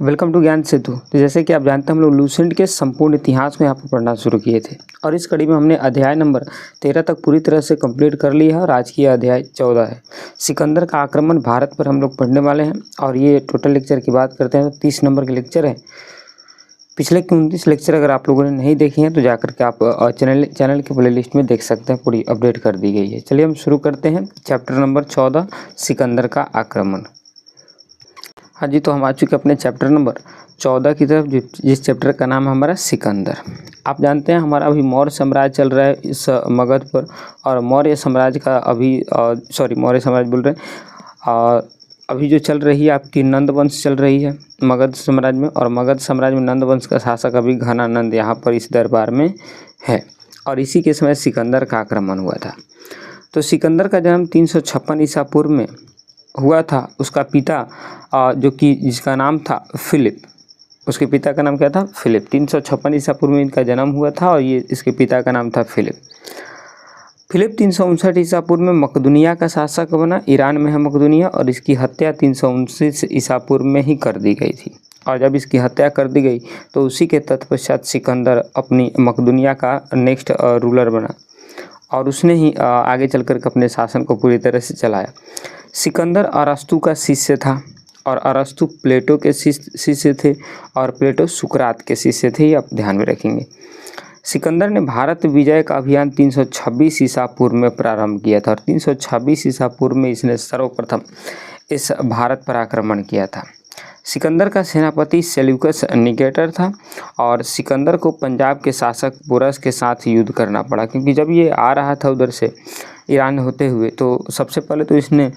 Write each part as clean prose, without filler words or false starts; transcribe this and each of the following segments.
Welcome to ज्ञान सेतु। तो जैसे कि आप जानते हैं हम लोग लूसेंट के संपूर्ण इतिहास को यहाँ पर पढ़ना शुरू किए थे और इस कड़ी में हमने अध्याय नंबर 13 तक पूरी तरह से कंप्लीट कर लिया है और आज की अध्याय 14 है। सिकंदर का आक्रमण भारत पर हम लोग पढ़ने वाले हैं और ये टोटल लेक्चर की बात करते हैं तो 30 नंबर के लेक्चर है। पिछले 29 लेक्चर अगर आप लोगों ने नहीं देखे हैं तो जाकर के आप चैनल के प्ले लिस्ट में देख सकते हैं, पूरी अपडेट कर दी गई है। चलिए हम शुरू करते हैं चैप्टर नंबर 14 सिकंदर का आक्रमण। हाँ जी, तो हम आ चुके अपने चैप्टर नंबर 14 की तरफ, जिस चैप्टर का नाम है हमारा सिकंदर। आप जानते हैं हमारा अभी मौर्य साम्राज्य चल रहा है इस मगध पर और मौर्य साम्राज्य का मौर्य साम्राज्य बोल रहे हैं अभी जो चल रही है आपकी नंद वंश चल रही है मगध साम्राज्य में, और मगध साम्राज्य में नंद वंश का शासक अभी घनानंद यहाँ पर इस दरबार में है और इसी के समय सिकंदर का आक्रमण हुआ था। तो सिकंदर का जन्म 356 ईसा पूर्व में हुआ था। उसका पिता जो कि जिसका नाम था फिलिप, उसके पिता का नाम क्या था? फिलिप। 356 ईसा पूर्व में इनका जन्म हुआ था और ये इसके पिता का नाम था फिलिप। फिलिप 359 ईसा पूर्व में मकदूनिया का शासक बना। ईरान में है मकदूनिया, और इसकी हत्या 329 ईसा पूर्व में ही कर दी गई थी। और जब इसकी हत्या कर दी गई तो उसी के तत्पश्चात सिकंदर अपनी मकदूनिया का नेक्स्ट रूलर बना और उसने ही आगे चलकर के अपने शासन को पूरी तरह से चलाया। सिकंदर अरस्तु का शिष्य था और अरस्तु प्लेटो के शिष्य थे और प्लेटो सुकरात के शिष्य थे, ये आप ध्यान में रखेंगे। सिकंदर ने भारत विजय का अभियान 326 ईसा पूर्व में प्रारंभ किया था और 326 ईसा पूर्व में इसने सर्वप्रथम इस भारत पर आक्रमण किया था। सिकंदर का सेनापति सेल्यूकस निकेटर था और सिकंदर को पंजाब के शासक पोरस के साथ युद्ध करना पड़ा, क्योंकि जब ये आ रहा था उधर से ईरान होते हुए तो सबसे पहले तो इसने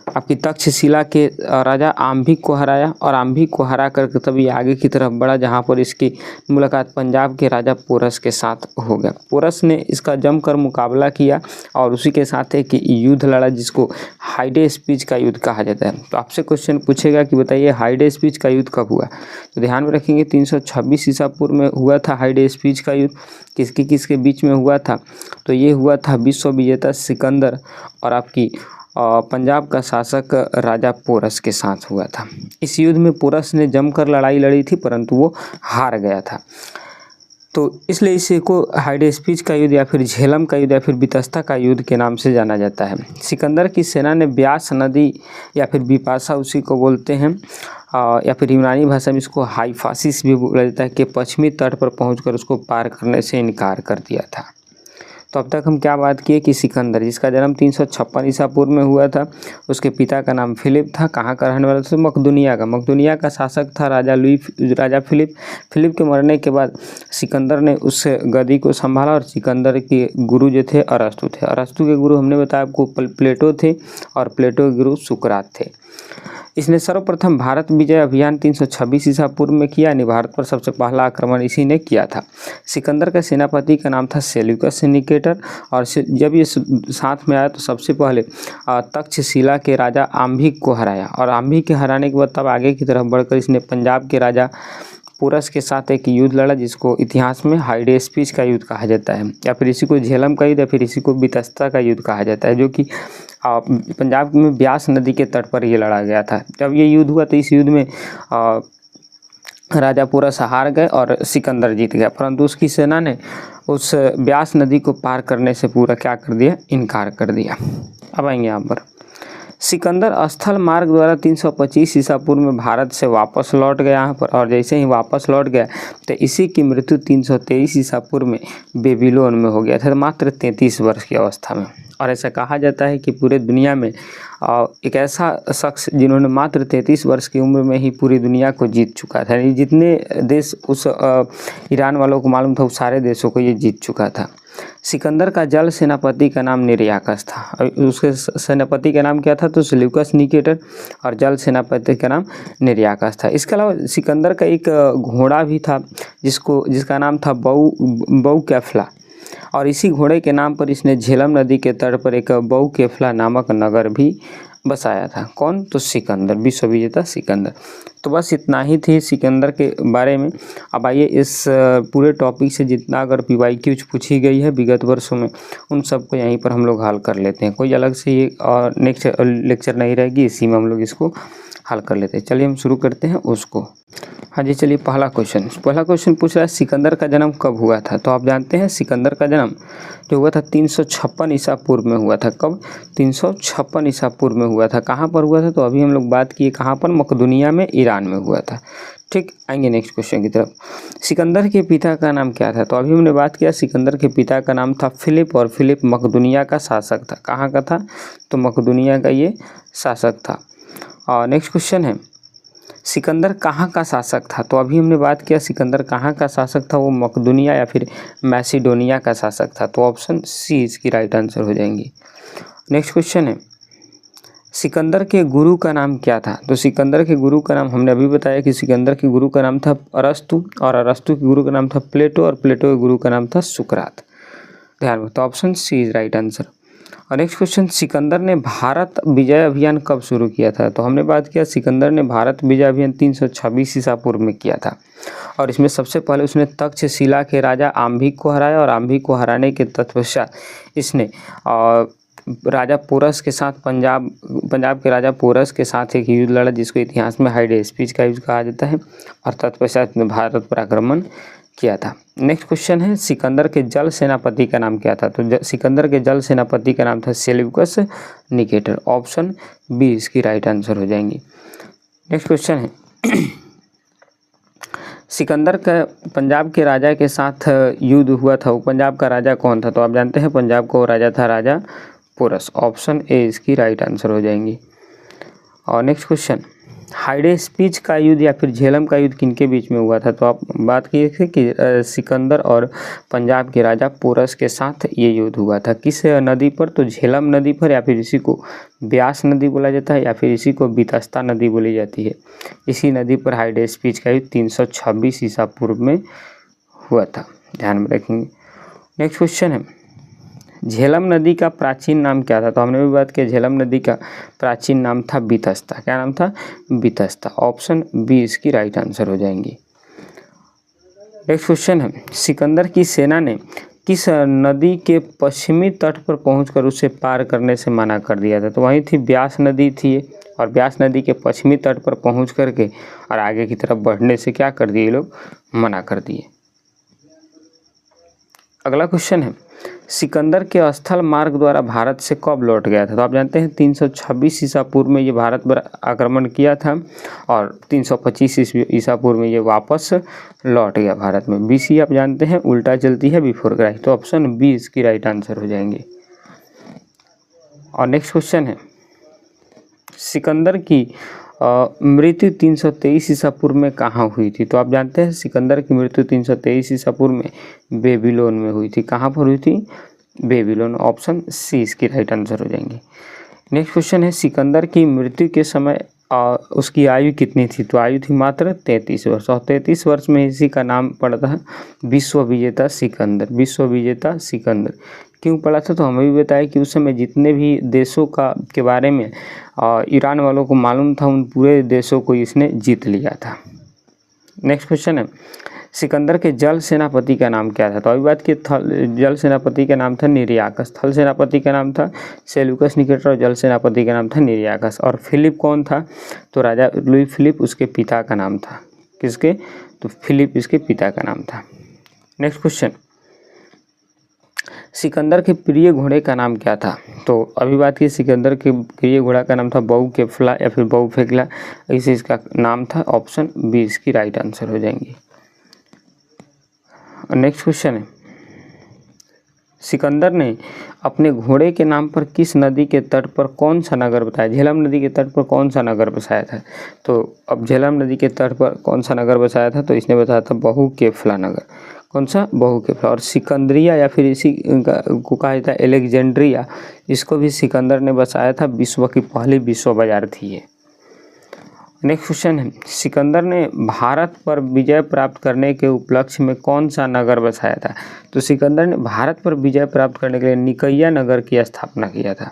आपकी तक्षशिला के राजा आम्भिक को हराया और आम्भिक को हरा करके तब ये आगे की तरफ बढ़ा, जहाँ पर इसकी मुलाकात पंजाब के राजा पोरस के साथ हो गया। पोरस ने इसका जमकर मुकाबला किया और उसी के साथ एक युद्ध लड़ा जिसको हाइडे स्पीच का युद्ध कहा जाता है। तो आपसे क्वेश्चन पूछेगा कि बताइए हाइडे स्पीच का युद्ध कब हुआ? तो ध्यान में रखेंगे 326 ईसा पूर्व में हुआ था हाइडे स्पीच का युद्ध। किसके बीच में हुआ था? तो ये हुआ था विश्व विजेता सिकंदर और आपकी पंजाब का शासक राजा पोरस के साथ हुआ था। इस युद्ध में पोरस ने जमकर लड़ाई लड़ी थी परंतु वो हार गया था, तो इसलिए इसे को हाइडे स्पीच का युद्ध या फिर झेलम का युद्ध या फिर बितस्ता का युद्ध के नाम से जाना जाता है। सिकंदर की सेना ने ब्यास नदी या फिर बिपाशा उसी को बोलते हैं या फिर यूनानी भाषा में इसको हाइफासिस भी बोला जाता है कि पश्चिमी तट पर पहुंचकर उसको पार करने से इनकार कर दिया था। तो अब तक हम क्या बात किए कि सिकंदर जिसका जन्म 356 ईसा पूर्व में हुआ था, उसके पिता का नाम फिलिप था। कहाँ का रहने वाला था? मकदूनिया का शासक था राजा फिलिप। फिलिप के मरने के बाद सिकंदर ने उस गद्दी को संभाला और सिकंदर के गुरु जो थे अरस्तु थे। अरस्तु के गुरु हमने बताया आपको प्लेटो थे और प्लेटो के गुरु सुकरात थे। इसने सर्वप्रथम भारत विजय अभियान 326 ईसा पूर्व में किया, यानी भारत पर सबसे पहला आक्रमण इसी ने किया था। सिकंदर का सेनापति का नाम था सेल्यूकस निकेटर और जब ये साथ में आया तो सबसे पहले तक्षशिला के राजा आम्भिक को हराया और आम्भिक के हराने के बाद तब आगे की तरफ बढ़कर इसने पंजाब के राजा पोरस के साथ एक युद्ध लड़ा जिसको इतिहास में हाइडे स्पीच का युद्ध कहा जाता है, या फिर इसी को झेलम का युद्ध या फिर इसी को बितस्ता का युद्ध कहा जाता है, जो कि पंजाब में ब्यास नदी के तट पर ये लड़ा गया था। जब ये युद्ध हुआ तो इस युद्ध में राजा पोरस हार गए और सिकंदर जीत गया, परंतु उसकी सेना ने उस ब्यास नदी को पार करने से पूरा क्या कर दिया? इनकार कर दिया। अब आएंगे यहाँ पर सिकंदर स्थल मार्ग द्वारा 325 ईसा पूर्व में भारत से वापस लौट गया यहाँ पर, और जैसे ही वापस लौट गया तो इसी की मृत्यु 323 ईसा पूर्व में बेबीलोन में हो गया था, मात्र 33 वर्ष की अवस्था में। और ऐसा कहा जाता है कि पूरे दुनिया में एक ऐसा शख्स जिन्होंने मात्र 33 वर्ष की उम्र में ही पूरी दुनिया को जीत चुका था। जितने देश उस ईरान वालों को मालूम था उस सारे देशों को ये जीत चुका था। सिकंदर का जल सेनापति का नाम निर्याकस था। उसके सेनापति का नाम क्या था? तो सेल्यूकस निकेटर, और जल सेनापति का नाम निर्याकस था। इसके अलावा सिकंदर का एक घोड़ा भी था जिसका नाम था बऊ कैफला, और इसी घोड़े के नाम पर इसने झेलम नदी के तट पर एक बऊ कैफला नामक नगर भी बसाया था। कौन? तो सिकंदर, विश्व विजेता सिकंदर। तो बस इतना ही थी सिकंदर के बारे में। अब आइए इस पूरे टॉपिक से जितना अगर PYQ पूछी गई है विगत वर्षों में उन सबको यहीं पर हम लोग हल कर लेते हैं। कोई अलग से ये नेक्स्ट लेक्चर नहीं रहेगी, इसी में हम लोग इसको हल कर लेते हैं। चलिए हम शुरू करते हैं उसको। हाँ जी, चलिए पहला क्वेश्चन पूछ रहा है सिकंदर का जन्म कब हुआ था। तो आप जानते हैं सिकंदर का जन्म जो हुआ था 356 ईसा पूर्व में हुआ था। कब? 356 ईसा पूर्व में हुआ था। कहाँ पर हुआ था? तो अभी हम लोग बात किए कहाँ पर, मकदूनिया में, ईरान में हुआ था। ठीक, आएंगे नेक्स्ट क्वेश्चन की तरफ। सिकंदर के पिता का नाम क्या था। तो अभी हमने बात किया सिकंदर के पिता का नाम था फिलिप, और फिलिप मकदूनिया का शासक था। कहाँ का था? तो मकदूनिया का ये शासक था। और नेक्स्ट क्वेश्चन है सिकंदर कहाँ का शासक था। तो अभी हमने बात किया सिकंदर कहाँ का शासक था, वो मकदूनिया या फिर मैसिडोनिया का शासक था। तो ऑप्शन सी इसकी राइट आंसर हो जाएंगी। नेक्स्ट क्वेश्चन है सिकंदर के गुरु का नाम क्या था। तो सिकंदर के गुरु का नाम हमने अभी बताया कि सिकंदर के गुरु का नाम था अरस्तु, और अरस्तु के गुरु का नाम था प्लेटो, और प्लेटो के गुरु का नाम था सुकरात। ध्यान में, तो option C is right answer. और नेक्स्ट क्वेश्चन सिकंदर ने भारत विजय अभियान कब शुरू किया था। तो हमने बात किया सिकंदर ने भारत विजय अभियान 326 ईसा पूर्व में किया था, और इसमें सबसे पहले उसने तक्षशिला के राजा आम्भिक को हराया, और आम्भिक को हराने के तत्पश्चात इसने राजा पोरस के साथ पंजाब के राजा पोरस के साथ एक युद्ध लड़ा जिसको इतिहास में हाइडेस्पिच का युद्ध कहा जाता है, और तत्पश्चात में भारत पर आक्रमण किया था। नेक्स्ट क्वेश्चन है सिकंदर के जल सेनापति का नाम क्या था। तो सिकंदर के जल सेनापति का नाम था सेल्यूकस निकेटर। ऑप्शन बी इसकी राइट आंसर हो जाएंगी। नेक्स्ट क्वेश्चन है सिकंदर का पंजाब के राजा के साथ युद्ध हुआ था, वो पंजाब का राजा कौन था। तो आप जानते हैं पंजाब का वो राजा था राजा पोरस। ऑप्शन ए इसकी राइट आंसर हो जाएंगी। और नेक्स्ट क्वेश्चन हाइडेस्पिच का युद्ध या फिर झेलम का युद्ध किनके बीच में हुआ था। तो आप बात किए थे कि सिकंदर और पंजाब के राजा पोरस के साथ ये युद्ध हुआ था। किस नदी पर? तो झेलम नदी पर, या फिर इसी को ब्यास नदी बोला जाता है, या फिर इसी को बितस्ता नदी बोली जाती है। इसी नदी पर हाइडेस्पिच का युद्ध 326 ईसा पूर्व में हुआ था, ध्यान में रखेंगे। नेक्स्ट क्वेश्चन है झेलम नदी का प्राचीन नाम क्या था। तो हमने भी बात किया झेलम नदी का प्राचीन नाम था बितस्ता। क्या नाम था? बितस्ता। ऑप्शन बी इसकी राइट आंसर हो जाएंगी। नेक्स्ट क्वेश्चन है सिकंदर की सेना ने किस नदी के पश्चिमी तट पर पहुंचकर उसे पार करने से मना कर दिया था। तो वहीं थी ब्यास नदी थी, और ब्यास नदी के पश्चिमी तट पर पहुंच करके और आगे की तरफ बढ़ने से क्या कर दिए, लोग मना कर दिए। अगला क्वेश्चन है सिकंदर के स्थल मार्ग द्वारा भारत से कब लौट गया था। तो आप जानते हैं 326 ईसा पूर्व में ये भारत पर आक्रमण किया था, और 325 ईसा पूर्व में ये वापस लौट गया भारत में। BC आप जानते हैं उल्टा चलती है बिफोर क्राइस्ट। तो ऑप्शन बी इसकी राइट आंसर हो जाएंगे। और नेक्स्ट क्वेश्चन है सिकंदर की मृत्यु 323 ईसा पूर्व में कहाँ हुई थी। तो आप जानते हैं सिकंदर की मृत्यु 323 ईसा पूर्व में बेबीलोन में हुई थी। कहाँ पर हुई थी? बेबीलोन। ऑप्शन सी इसकी राइट आंसर हो जाएंगे। नेक्स्ट क्वेश्चन है सिकंदर की मृत्यु के समय उसकी आयु कितनी थी। तो आयु थी मात्र 33 वर्ष, और 33 वर्ष में इसी का नाम पड़ता है विश्व विजेता सिकंदर। विश्व विजेता सिकंदर क्यों पड़ा था? तो हमें भी बताया कि उस समय जितने भी देशों के बारे में ईरान वालों को मालूम था, उन पूरे देशों को इसने जीत लिया था। नेक्स्ट क्वेश्चन है सिकंदर के जल सेनापति का नाम क्या था। तो अभी बात की जल सेनापति का नाम था निर्याकस, थल सेनापति का नाम था सेल्यूकस निकेटर, और जल सेनापति का नाम था निर्याकस। और फिलिप कौन था? तो राजा लुई फिलिप उसके पिता का नाम था। किसके? तो फिलिप इसके पिता का नाम था। नेक्स्ट क्वेश्चन सिकंदर के प्रिय घोड़े का नाम क्या था। तो अभी बात की सिकंदर के प्रिय घोड़ा का नाम था बऊ केफला या फिर बऊ फेगला, इसे इसका नाम था। ऑप्शन बी इसकी राइट आंसर हो जाएंगी। नेक्स्ट क्वेश्चन है सिकंदर ने अपने घोड़े के नाम पर किस नदी के तट पर कौन सा नगर बसाया। झेलम नदी के तट पर कौन सा नगर बसाया था। तो अब झेलम नदी के तट पर कौन सा नगर बसाया था। तो इसने बताया था बहू केफला नगर। कौन सा? बहू केफला। और सिकंदरिया या फिर इसी को कहा जाता है एलेक्जेंड्रिया, इसको भी सिकंदर ने बसाया था। विश्व की पहली विश्व बाजार थी ये। नेक्स्ट क्वेश्चन है सिकंदर ने भारत पर विजय प्राप्त करने के उपलक्ष्य में कौन सा नगर बसाया था। तो सिकंदर ने भारत पर विजय प्राप्त करने के लिए निकैया नगर की स्थापना किया था।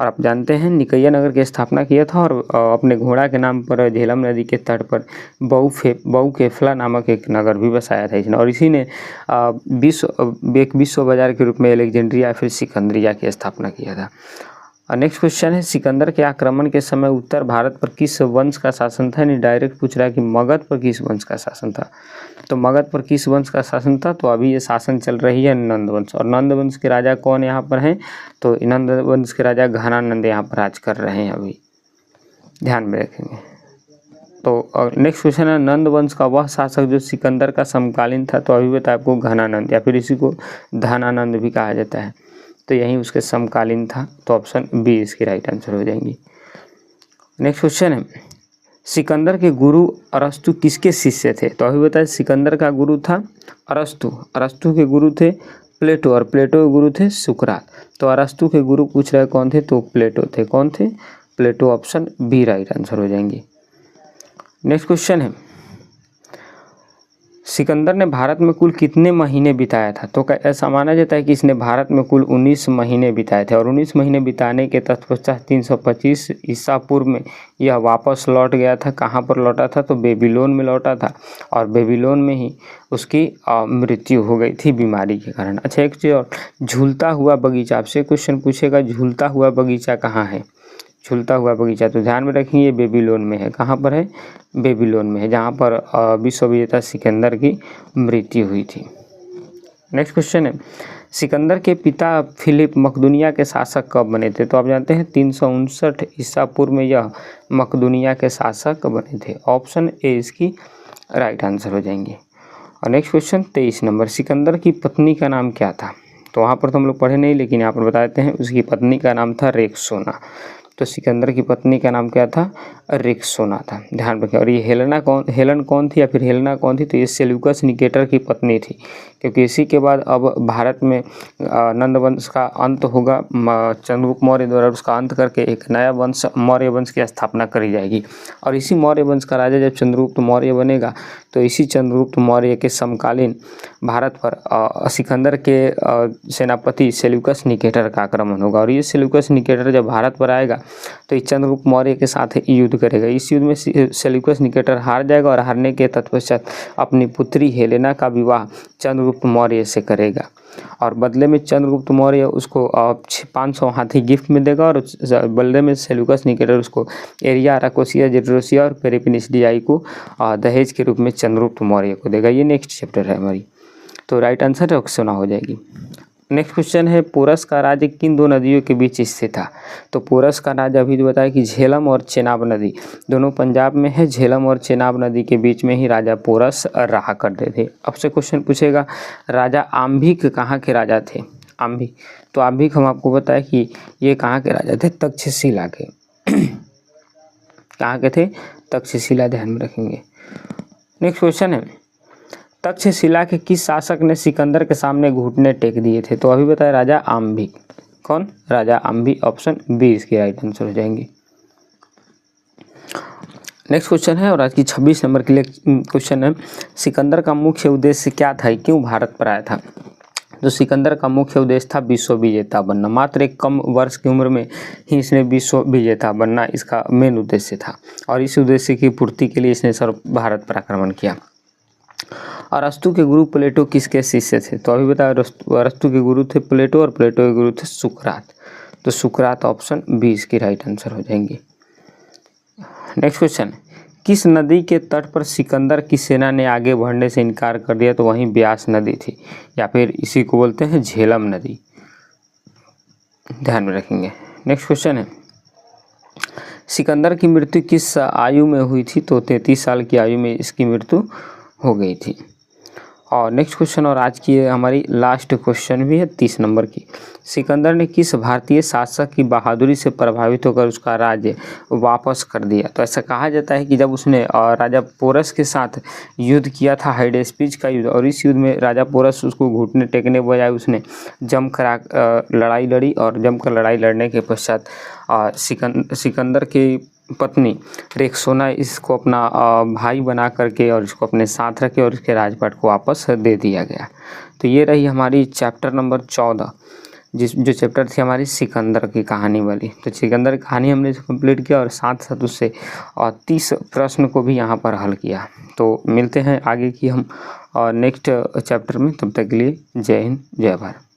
और आप जानते हैं निकैया नगर की स्थापना किया था और अपने घोड़ा के नाम पर झेलम नदी के तट पर बहुकेफला नामक एक नगर भी बसाया था इसने। और इसी ने एक विश्व बाजार के रूप में अलेक्जेंड्रिया फिर सिकंदरिया की स्थापना किया था। नेक्स्ट क्वेश्चन है, सिकंदर के आक्रमण के समय उत्तर भारत पर किस वंश का शासन था? यानी डायरेक्ट पूछ रहा है कि मगध पर किस वंश का शासन था। तो मगध पर किस वंश का शासन था? तो अभी ये शासन चल रही है नंद वंश। और नंद वंश के राजा कौन यहाँ पर हैं? तो नंद वंश के राजा घनानंद यहाँ पर राज कर रहे हैं, अभी ध्यान में रखेंगे। तो नेक्स्ट क्वेश्चन है, नंद वंश का वह शासक जो सिकंदर का समकालीन था। तो अभी बताया आपको घनानंद, या फिर इसी को धनानंद भी कहा जाता है। तो यही उसके समकालीन था। तो ऑप्शन बी इसकी राइट आंसर हो जाएंगी। नेक्स्ट क्वेश्चन है, सिकंदर के गुरु अरस्तु किसके शिष्य थे? तो अभी बताए सिकंदर का गुरु था अरस्तु, अरस्तु के गुरु थे प्लेटो, और प्लेटो के गुरु थे सुकरात। तो अरस्तु के गुरु पूछ रहे कौन थे? तो प्लेटो थे। कौन थे? प्लेटो। ऑप्शन बी राइट आंसर हो जाएंगी। नेक्स्ट क्वेश्चन है, सिकंदर ने भारत में कुल कितने महीने बिताया था? तो ऐसा माना जाता है कि इसने भारत में कुल 19 महीने बिताए थे। और 19 महीने बिताने के तत्पश्चात 325 ईसा पूर्व में यह वापस लौट गया था। कहाँ पर लौटा था? तो बेबीलोन में लौटा था। और बेबीलोन में ही उसकी मृत्यु हो गई थी बीमारी के कारण। अच्छा, एक चीज़ और, झूलता हुआ बगीचा, आपसे क्वेश्चन पूछेगा झूलता हुआ बगीचा कहाँ है? झूलता हुआ बगीचा तो ध्यान में रखिए बेबीलोन में है। कहाँ पर है? बेबीलोन में है, जहाँ पर विश्व विजेता सिकंदर की मृत्यु हुई थी। नेक्स्ट क्वेश्चन है, सिकंदर के पिता फिलिप मकदूनिया के शासक कब बने थे? तो आप जानते हैं 359 ईसा पूर्व में यह मकदूनिया के शासक बने थे। ऑप्शन ए इसकी राइट आंसर हो जाएंगे। और नेक्स्ट क्वेश्चन 23 नंबर, सिकंदर की पत्नी का नाम क्या था? तो वहाँ पर तो हम लोग पढ़े नहीं, लेकिन यहाँ पर बता देते हैं, उसकी पत्नी का नाम था रेक्सोना। तो सिकंदर की पत्नी का नाम क्या था? रेक्सोना था, ध्यान रखें। और ये हेलन कौन थी, या फिर हेलेना कौन थी? तो ये सेल्यूकस निकेटर की पत्नी थी, क्योंकि इसी के बाद अब भारत में नंद वंश का अंत होगा। चंद्रगुप्त मौर्य द्वारा उसका अंत करके एक नया वंश मौर्य वंश की स्थापना करी जाएगी। और इसी मौर्य वंश का राजा जब चंद्रगुप्त मौर्य बनेगा, तो इसी चंद्रगुप्त मौर्य के समकालीन भारत पर सिकंदर के सेनापति सेल्यूकस निकेटर का आक्रमण होगा। और ये सेल्यूकस निकेटर जब भारत पर आएगा, तो इस चंद्रगुप्त मौर्य के साथ युद्ध करेगा। इस युद्ध में सेल्यूकस निकेटर हार जाएगा, और हारने के तत्पश्चात अपनी पुत्री हेलेना का विवाह चंद्रगुप्त मौर्य से करेगा। और बदले में चंद्रगुप्त मौर्य उसको 500 हाथी गिफ्ट में देगा, और बदले में सेल्यूकस निकेटर उसको एरिया, अराकोसिया, जेड्रोसिया और पेरिपेनिसडियाई को दहेज के रूप में चंद्रगुप्त मौर्य को देगा। ये नेक्स्ट चैप्टर है हमारी। तो राइट आंसर रेक्सोना हो जाएगी। नेक्स्ट क्वेश्चन है, पोरस का राज्य किन दो नदियों के बीच स्थित था? तो पोरस का राज्य अभी तो बताया कि झेलम और चेनाब नदी दोनों पंजाब में है। झेलम और चेनाब नदी के बीच में ही राजा पोरस रहा करते थे। अब से क्वेश्चन पूछेगा, राजा आम्भिक कहाँ के राजा थे? आम्भिक, तो आम्भिक हम आपको बताया कि ये कहाँ के राजा थे? तक्षशिला के। कहाँ के थे? तक्षशिला, ध्यान में रखेंगे। नेक्स्ट क्वेश्चन है, तक्षशिला के किस शासक ने सिकंदर के सामने घुटने टेक दिए थे? तो अभी बताया राजा आम्भिक। कौन? राजा आम्भिक। ऑप्शन बी इसकी राइट आंसर हो जाएंगी। नेक्स्ट क्वेश्चन है, और आज की 26 नंबर के लिए क्वेश्चन है, सिकंदर का मुख्य उद्देश्य क्या था? क्यों भारत पर आया था? तो सिकंदर का मुख्य उद्देश्य था विश्व विजेता बनना। मात्र एक कम वर्ष की उम्र में ही इसने विश्व विजेता बनना इसका मेन उद्देश्य था। और इस उद्देश्य की पूर्ति के लिए इसने भारत पर आक्रमण किया। अरस्तु के गुरु प्लेटो किसके शिष्य थे? तो अभी बताया अरस्तु के गुरु थे प्लेटो, और प्लेटो के गुरु थे सुकरात। तो सुकरात ऑप्शन बी इसकी राइट आंसर हो जाएंगी। नेक्स्ट क्वेश्चन, किस नदी के तट पर सिकंदर की सेना ने आगे बढ़ने से इनकार कर दिया? तो वहीं ब्यास नदी थी, या फिर इसी को बोलते हैं झेलम नदी, ध्यान में रखेंगे। नेक्स्ट क्वेश्चन है, सिकंदर की मृत्यु किस आयु में हुई थी? तो 33 साल की आयु में इसकी मृत्यु हो गई थी। और नेक्स्ट क्वेश्चन, और आज की हमारी लास्ट क्वेश्चन भी है 30 नंबर की, सिकंदर ने किस भारतीय शासक की बहादुरी से प्रभावित होकर उसका राज्य वापस कर दिया? तो ऐसा कहा जाता है कि जब उसने राजा पोरस के साथ युद्ध किया था, हाइडेस्पिज का युद्ध, और इस युद्ध में राजा पोरस उसको घुटने टेकने बजाय उसने जमकर लड़ाई लड़ी, और जमकर लड़ाई लड़ने के पश्चात सिकंदर की पत्नी रेक्सोना इसको अपना भाई बना करके और इसको अपने साथ रखे, और इसके राजपाट को वापस दे दिया गया। तो ये रही हमारी चैप्टर नंबर 14 जो चैप्टर थी हमारी सिकंदर की कहानी वाली। तो सिकंदर की कहानी हमने कंप्लीट किया और साथ साथ उससे 30 प्रश्न को भी यहाँ पर हल किया। तो मिलते हैं आगे की हम नेक्स्ट चैप्टर में, तब तक के लिए जय हिंद जय भारत।